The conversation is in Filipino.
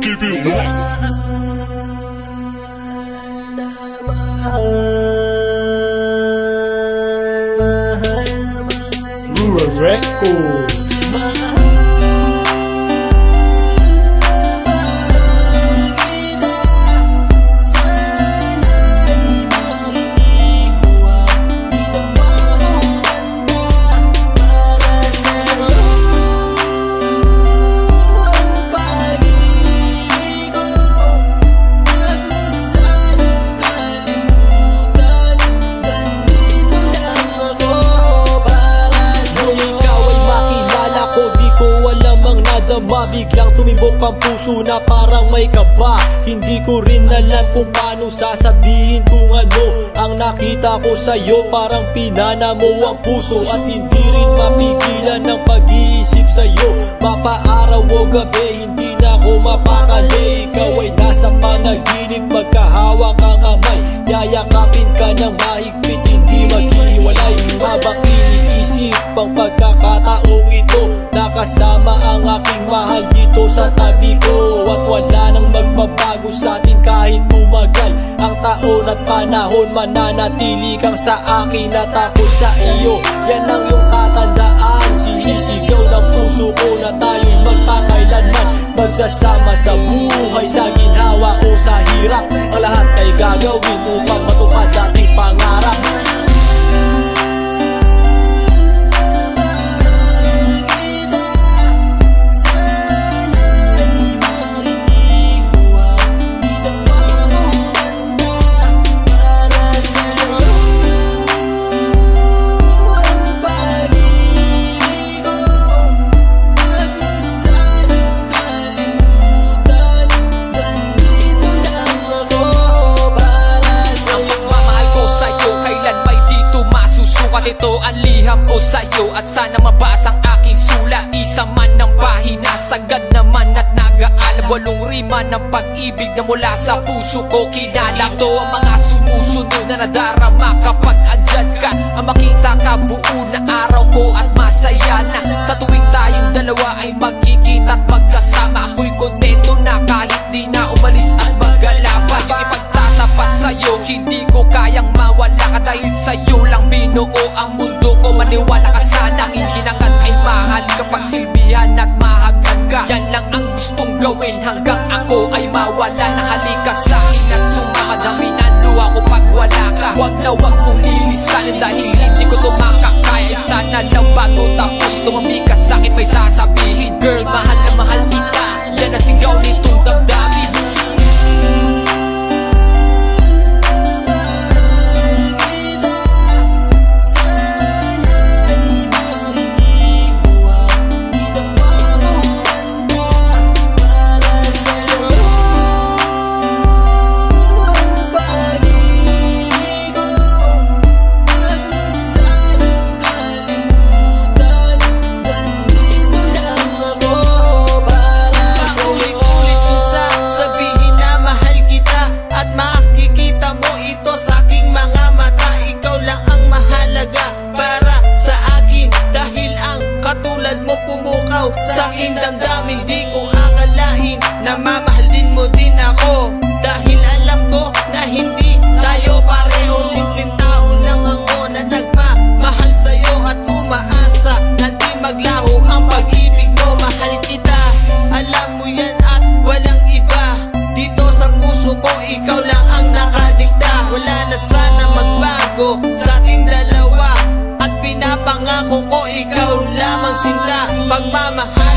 Keep it locked. Rural Record. Biglang tumibok ang puso na parang may kaba. Hindi ko rin alam kung paano sasabihin kung ano ang nakita ko sa'yo. Parang pinana mo ang puso at hindi rin mapigilan ng pag-iisip sa'yo. Mapaaraw o gabi, hindi na ako mapakali. Ikaw ay nasa panaginip, magkahawak ang kamay. Yayakapin ka ng mahigpit, hindi maghiwalay. Habang iniisip ang pagkakataong ito, nakasama ang aking mahal dito sa tabi ko. At wala nang magbabago sa atin kahit tumagal ang taon at panahon. Mananatili kang sa akin at ako'y sa iyo. Yan ang iyong tatandaan. Sinisigaw ng puso ko na tayo'y magpakailanman. Magsasama sa buhay, sa ginhawa o sa hirap. Ang lahat ay gagawin upang matupad ating pangarap. Ito ang liham ko sa'yo at sana mabasa ang aking sula. Isa man ng pahina, sagad naman at nag-aalam. 8 rima ng pag-ibig na mula sa puso ko kinala. Ito ang mga sumusunod na nadarama kapag andyan ka. Ang makita ka buo na araw ko at masaya na. Sa tuwing tayong dalawa ay magkikita at magkasama, ako'y kontento na kahit di na umalis at maggalapa. Yung ipagtatapat sa'yo, hindi ko kayang mawala ka. Dahil sa'yo lang binuo ang mundo ko. Maniwala ka sana, ang hinangad ay mahal kapag silbihan at mahagad ka. Yan lang ang gustong gawin hanggang ako ay mawala na. Halika sa'kin at sumama, dami ng luha ko pag wala ka. Huwag na huwag mong lilisanin dahil hindi ko tumakakaya. Sana lang bago tapos tumami ka sa'kin may sasabihin. Girl, mahal na mahal kita. Yan ang sigaw nitong damdamin. Sa aking damdamin, di ko akalain na mamahalin mo din ako. Dahil alam ko na hindi tayo pareho. Simpleng tao lang ako na nagmamahal sa'yo at umaasa na di maglaho ang pag-ibig mo. Mahal kita, alam mo yan at walang iba. Dito sa puso ko, ikaw lang ang nakadikta. Wala na sana magbago sa ating dalawa at pinapangako ko ikaw lamang sinta. Pagmamahal